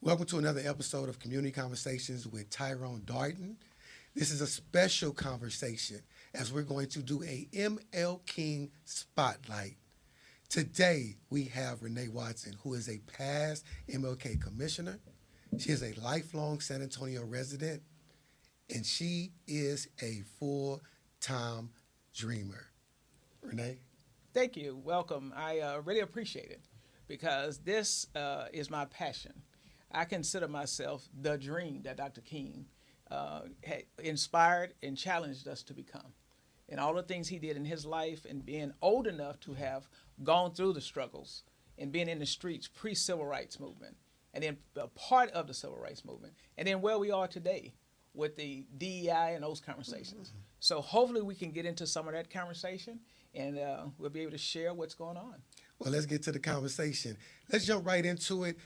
Welcome to another episode of Community Conversations with Tyrone Darden. This is a special conversation as we're going to do a MLK Spotlight. Today, we have Renee Watson, who is a past MLK commissioner. She is a lifelong San Antonio resident, and she is a full-time dreamer. Renee? Thank you. Welcome. I really appreciate it because this is my passion. I consider myself the dream that Dr. King had inspired and challenged us to become. And all the things he did in his life and being old enough to have gone through the struggles and being in the streets pre-civil rights movement and then a part of the civil rights movement and then where we are today with the DEI and those conversations. Mm-hmm. So hopefully we can get into some of that conversation and we'll be able to share what's going on. Well, let's get to the conversation. Let's jump right into it.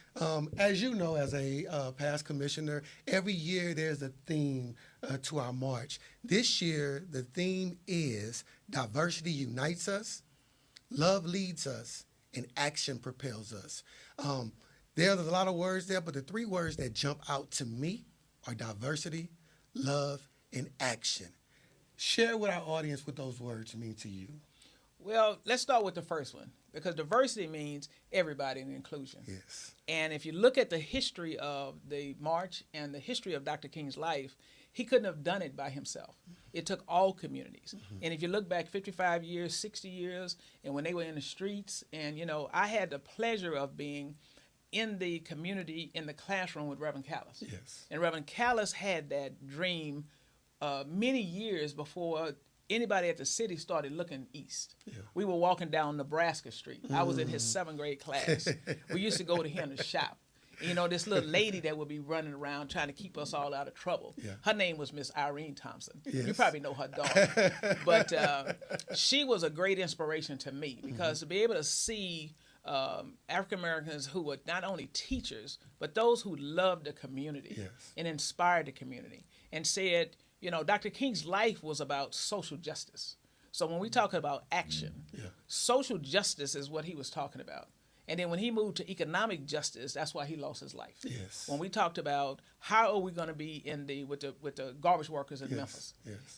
As you know, as a past commissioner, every year there's a theme to our march. This year, the theme is diversity unites us, love leads us, and action propels us. There's a lot of words there, but the three words that jump out to me are diversity, love, and action. Share with our audience what those words mean to you. Well, let's start with the first one, because diversity means everybody and inclusion. Yes. And if you look at the history of the march and the history of Dr. King's life, he couldn't have done it by himself. It took all communities. Mm-hmm. And if you look back 55 years, 60 years, and when they were in the streets, and, you know, I had the pleasure of being in the community, in the classroom with Reverend Callis. Yes. And Reverend Callis had that dream many years before anybody at the city started looking east. Yeah. We were walking down Nebraska Street. I was in his 7th grade class. We used to go to him to shop. And, you know, this little lady that would be running around trying to keep us all out of trouble. Yeah. Her name was Miss Irene Thompson. Yes. You probably know her daughter. But she was a great inspiration to me because to be able to see African Americans who were not only teachers, but those who loved the community and inspired the community and said, you know, Dr. King's life was about social justice. So when we talk about action, social justice is what he was talking about. And then when he moved to economic justice, that's why he lost his life. Yes. When we talked about how are we going to be in with the garbage workers in Memphis,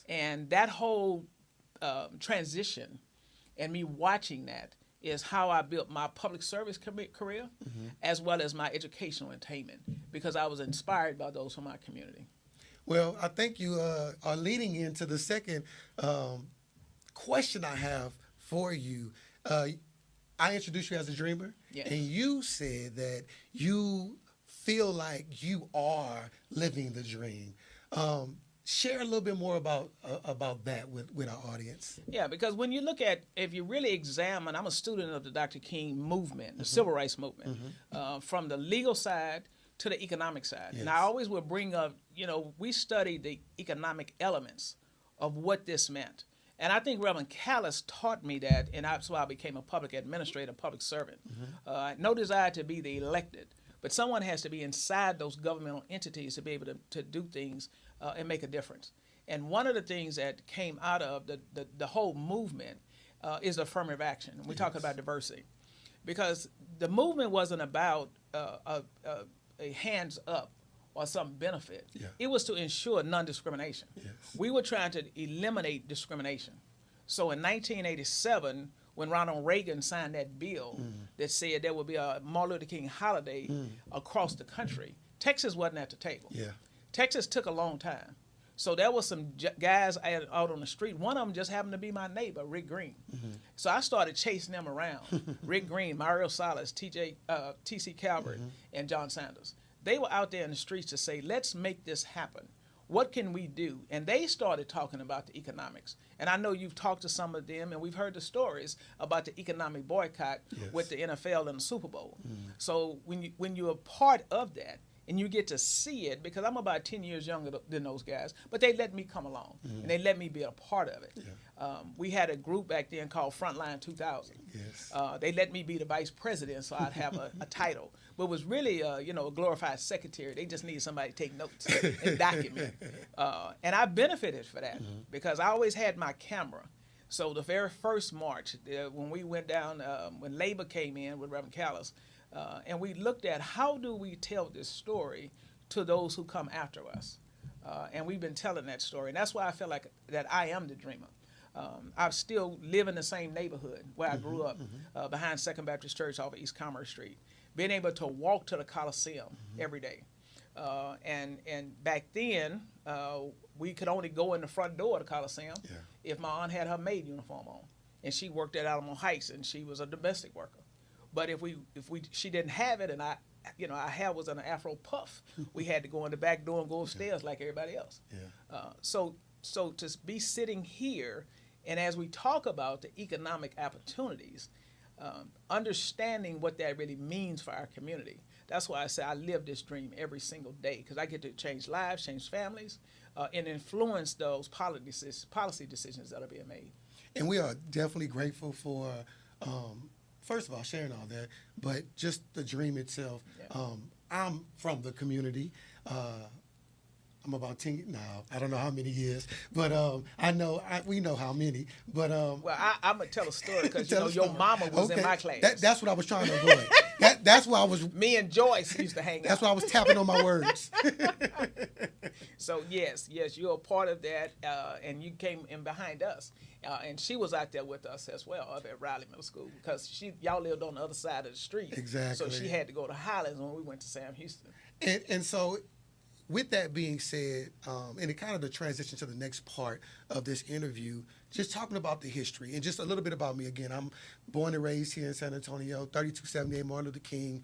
and that whole transition, and me watching that is how I built my public service career, as well as my educational attainment, because I was inspired by those from my community. Well, I think you are leading into the second question I have for you. I introduced you as a dreamer, and you said that you feel like you are living the dream. Share a little bit more about that with our audience. Yeah, because when you look at, if you really examine, I'm a student of the Dr. King movement, the civil rights movement, from the legal side to the economic side. Yes. And I always will bring up, you know, we studied the economic elements of what this meant. And I think Reverend Callis taught me that, and that's why I became a public administrator, public servant. No desire to be the elected, but someone has to be inside those governmental entities to be able to do things and make a difference. And one of the things that came out of the whole movement is affirmative action. We talk about diversity, because the movement wasn't about a hands up or some benefit. It was to ensure non-discrimination. We were trying to eliminate discrimination. So in 1987, when Ronald Reagan signed that bill that said there would be a Martin Luther King holiday across the country, Texas wasn't at the table. Texas took a long time. So there was some guys out on the street. One of them just happened to be my neighbor, Rick Green. So I started chasing them around. Rick Green, Mario Salas, T.C. Calvert, and John Sanders. They were out there in the streets to say, let's make this happen. What can we do? And they started talking about the economics. And I know you've talked to some of them, and we've heard the stories about the economic boycott with the NFL and the Super Bowl. So when you're a part of that, and you get to see it, because I'm about 10 years younger than those guys, but they let me come along, and they let me be a part of it. We had a group back then called Frontline 2000. They let me be the vice president, so I'd have a title. But it was really, a glorified secretary. They just needed somebody to take notes and document. And I benefited for that because I always had my camera. So the very first march, when we went down, when Labor came in with Reverend Callis, And we looked at how do we tell this story to those who come after us. And we've been telling that story. And that's why I feel like that I am the dreamer. I still live in the same neighborhood where I grew up, behind Second Baptist Church off of East Commerce Street. Being able to walk to the Coliseum every day. And back then, we could only go in the front door of the Coliseum if my aunt had her maid uniform on. And she worked at Alamo Heights, and she was a domestic worker. But if she didn't have it, and our hair was an Afro puff, we had to go in the back door and go upstairs like everybody else. So to be sitting here, and as we talk about the economic opportunities, understanding what that really means for our community. That's why I say I live this dream every single day, because I get to change lives, change families, and influence those policy decisions that are being made. And we are definitely grateful for, first of all, sharing all that, but just the dream itself. I'm from the community. I'm about 10, no, I don't know how many years, but we know how many. But well, I'm gonna tell a story because your mama was in my class. That's what I was trying to avoid. That's why I was. Me and Joyce used to hang out. That's why I was tapping on my words. So yes, you're a part of that, and you came in behind us, and she was out there with us as well up at Riley Middle School because y'all lived on the other side of the street. Exactly. So she had to go to Highlands when we went to Sam Houston. And so. With that being said, and it kind of the transition to the next part of this interview, just talking about the history and just a little bit about me. Again, I'm born and raised here in San Antonio, 3278 Martin Luther King,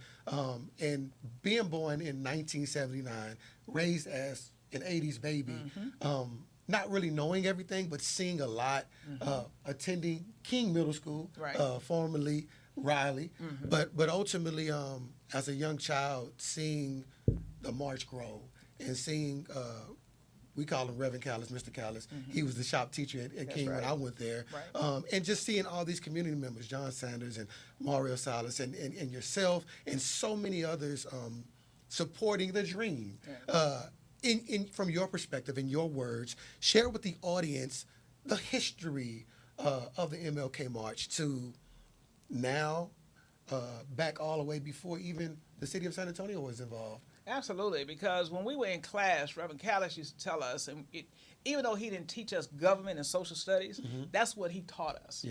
and being born in 1979, raised as an 80s baby, not really knowing everything, but seeing a lot, attending King Middle School, formerly Riley, but ultimately, as a young child, seeing the March grow. And seeing, we call him Reverend Callis, Mr. Callis. He was the shop teacher at King when I went there. And just seeing all these community members, John Sanders and Mario Salas and yourself and so many others supporting the dream. From your perspective, in your words, share with the audience the history of the MLK March to now, back all the way before even the city of San Antonio was involved. Absolutely, because when we were in class, Reverend Callis used to tell us, and even though he didn't teach us government and social studies, that's what he taught us.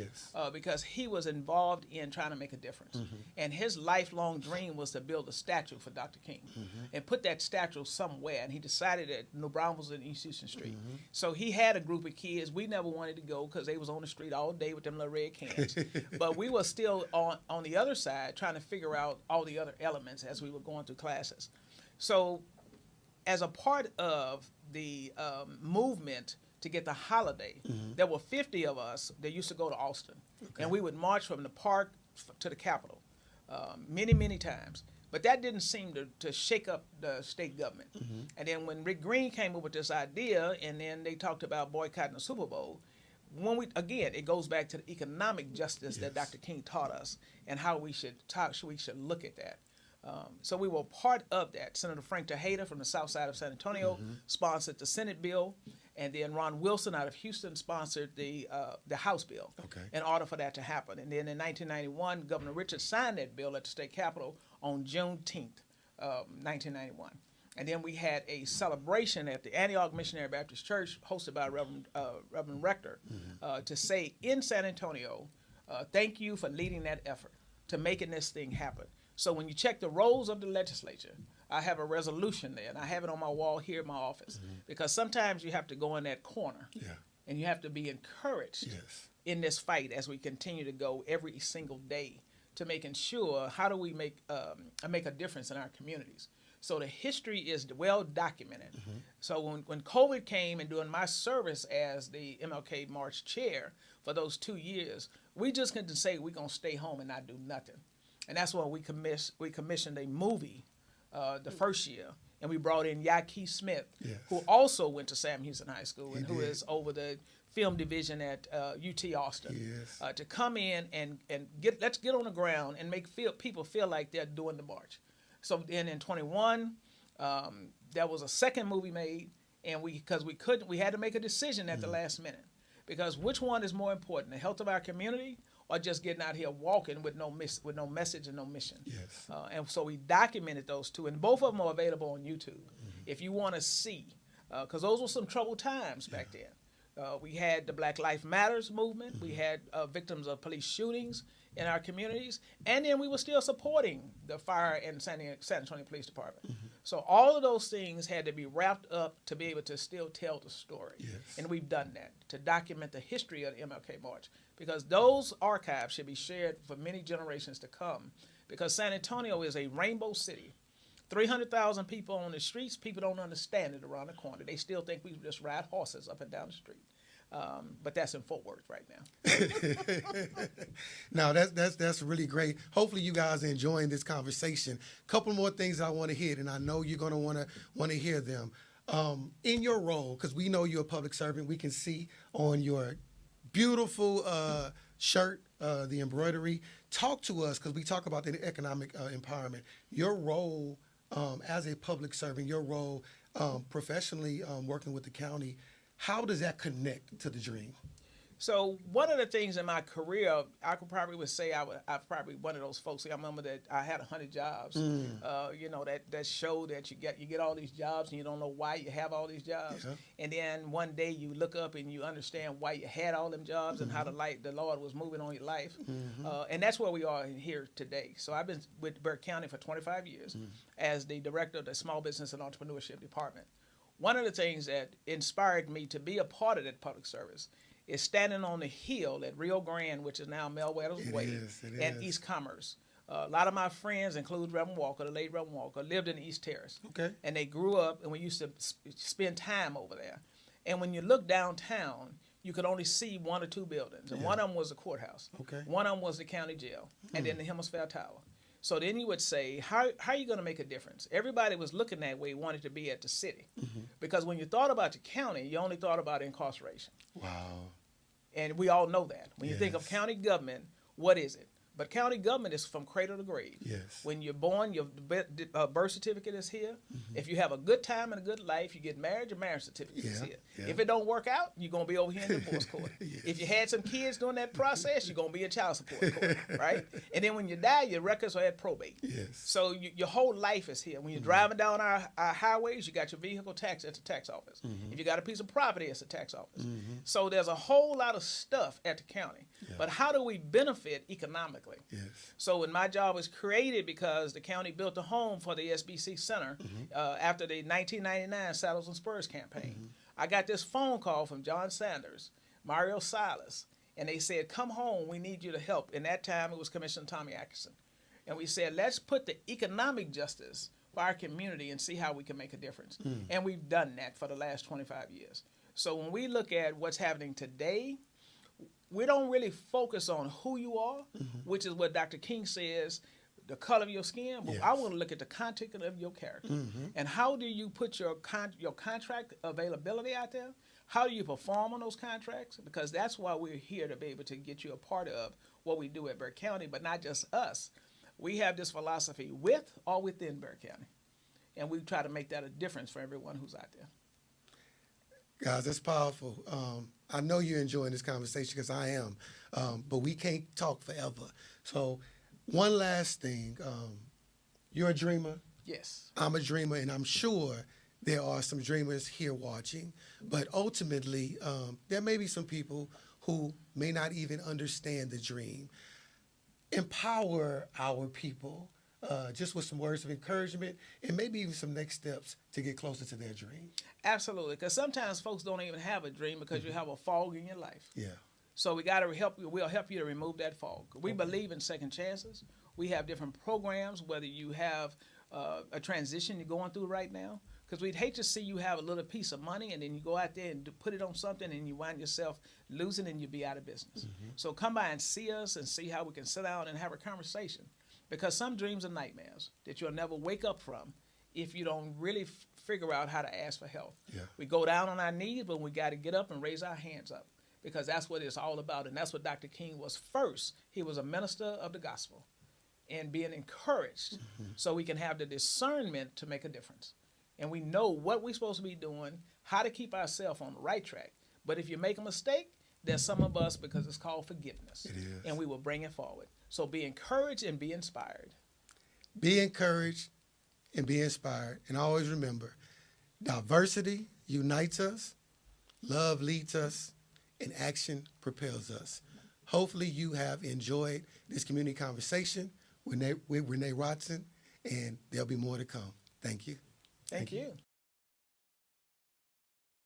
Because he was involved in trying to make a difference. And his lifelong dream was to build a statue for Dr. King and put that statue somewhere. And he decided that New Braunfels in East Houston Street. So he had a group of kids. We never wanted to go because they was on the street all day with them little red cans. But we were still on the other side trying to figure out all the other elements as we were going through classes. So as a part of the movement to get the holiday, there were 50 of us that used to go to Austin. And we would march from the park to the Capitol many times. But that didn't seem to shake up the state government. And then when Rick Green came up with this idea, and then they talked about boycotting the Super Bowl, it goes back to the economic justice that Dr. King taught us and how we should look at that. So we were part of that. Senator Frank Tejada from the south side of San Antonio sponsored the Senate bill, and then Ron Wilson out of Houston sponsored the House bill in order for that to happen. And then in 1991, Governor Richards signed that bill at the state capitol on Juneteenth, 1991. And then we had a celebration at the Antioch Missionary Baptist Church hosted by Reverend Rector to say in San Antonio, thank you for leading that effort to making this thing happen. So when you check the roles of the legislature, I have a resolution there, and I have it on my wall here in my office, because sometimes you have to go in that corner, and you have to be encouraged in this fight as we continue to go every single day to making sure how do we make a difference in our communities. So the history is well documented. So when COVID came and during my service as the MLK March chair for those 2 years, we just couldn't say we're going to stay home and not do nothing. And that's when we commissioned a movie the first year. And we brought in Yaki Smith, who also went to Sam Houston High School and who is over the film division at UT Austin, to come in and let's get on the ground and make people feel like they're doing the march. So then in 21, there was a second movie made, and we had to make a decision at the last minute, because which one is more important, the health of our community or just getting out here walking with no message and no mission. Yes. And so we documented those two, and both of them are available on YouTube. If you want to see, because those were some troubled times back then. We had the Black Lives Matters movement. We had victims of police shootings in our communities, and then we were still supporting the fire and San Antonio Police Department. So all of those things had to be wrapped up to be able to still tell the story. Yes. And we've done that to document the history of the MLK March, because those archives should be shared for many generations to come, because San Antonio is a rainbow city. 300,000 people on the streets. People don't understand it around the corner. They still think we just ride horses up and down the street. But that's in Fort Worth right now. Now that's really great. Hopefully you guys are enjoying this conversation. Couple more things I want to hit, and I know you're going to want to hear them. In your role, because we know you're a public servant, we can see on your beautiful shirt, the embroidery. Talk to us, because we talk about the economic empowerment. Your role as a public servant, your role professionally working with the county, how does that connect to the dream? So one of the things in my career, I could probably would say I'm probably one of those folks. I remember that I had 100 jobs. You know, that show that you get all these jobs and you don't know why you have all these jobs. Yeah. And then one day you look up and you understand why you had all them jobs and how the Lord was moving on your life. And that's where we are here today. So I've been with Burke County for 25 years as the director of the Small Business and Entrepreneurship Department. One of the things that inspired me to be a part of that public service is standing on the hill at Rio Grande, which is now Melwetta's Way, and East Commerce. A lot of my friends, include Reverend Walker, the late Reverend Walker, lived in East Terrace. Okay. And they grew up, and we used to spend time over there. And when you look downtown, you could only see one or two buildings. And one of them was the courthouse. Okay. One of them was the county jail, and then the Hemisphere Tower. So then you would say, how are you going to make a difference? Everybody was looking that way, wanted to be at the city. Because when you thought about the county, you only thought about incarceration. Wow. And we all know that. When you think of county government, what is it? But county government is from cradle to grave. Yes. When you're born, your birth certificate is here. If you have a good time and a good life, you get married, your marriage certificate is here. If it don't work out, you're going to be over here in divorce court. If you had some kids during that process, you're going to be in child support court, right? And then when you die, your records are at probate. Yes. So your whole life is here. When you're driving down our highways, you got your vehicle tax at the tax office. If you got a piece of property, it's the tax office. So there's a whole lot of stuff at the county. But how do we benefit economically? Yes. So when my job was created because the county built a home for the SBC Center after the 1999 Saddles and Spurs campaign, I got this phone call from John Sanders, Mario Silas, and they said, come home, we need you to help. In that time, it was Commissioner Tommy Atkinson. And we said, let's put the economic justice for our community and see how we can make a difference. And we've done that for the last 25 years. So when we look at what's happening today, we don't really focus on who you are, which is what Dr. King says, the color of your skin, but I want to look at the content of your character. And how do you put your contract availability out there? How do you perform on those contracts? Because that's why we're here, to be able to get you a part of what we do at Burke County, but not just us. We have this philosophy with or within Burke County, and we try to make that a difference for everyone who's out there. Guys, that's powerful. I know you're enjoying this conversation, because I am, but we can't talk forever. So one last thing. You're a dreamer. Yes. I'm a dreamer, and I'm sure there are some dreamers here watching. But ultimately, there may be some people who may not even understand the dream. Empower our people just with some words of encouragement and maybe even some next steps to get closer to their dream. Absolutely, because sometimes folks don't even have a dream because you have a fog in your life. Yeah. So we got to help you. We'll help you to remove that fog. We believe in second chances. We have different programs, whether you have a transition you're going through right now, because we'd hate to see you have a little piece of money and then you go out there and put it on something and you wind yourself losing and you'll be out of business. So come by and see us and see how we can sit down and have a conversation, because some dreams are nightmares that you'll never wake up from if you don't really figure out how to ask for help. Yeah. We go down on our knees, but we got to get up and raise our hands up, because that's what it's all about. And that's what Dr. King was first. He was a minister of the gospel and being encouraged so we can have the discernment to make a difference. And we know what we're supposed to be doing, how to keep ourselves on the right track. But if you make a mistake, there's some of us, because it's called forgiveness. It is. And we will bring it forward. So be encouraged and be inspired. Be encouraged and be inspired. And always remember, diversity unites us, love leads us, and action propels us. Hopefully you have enjoyed this community conversation with Renee Watson, and there'll be more to come. Thank you. Thank you.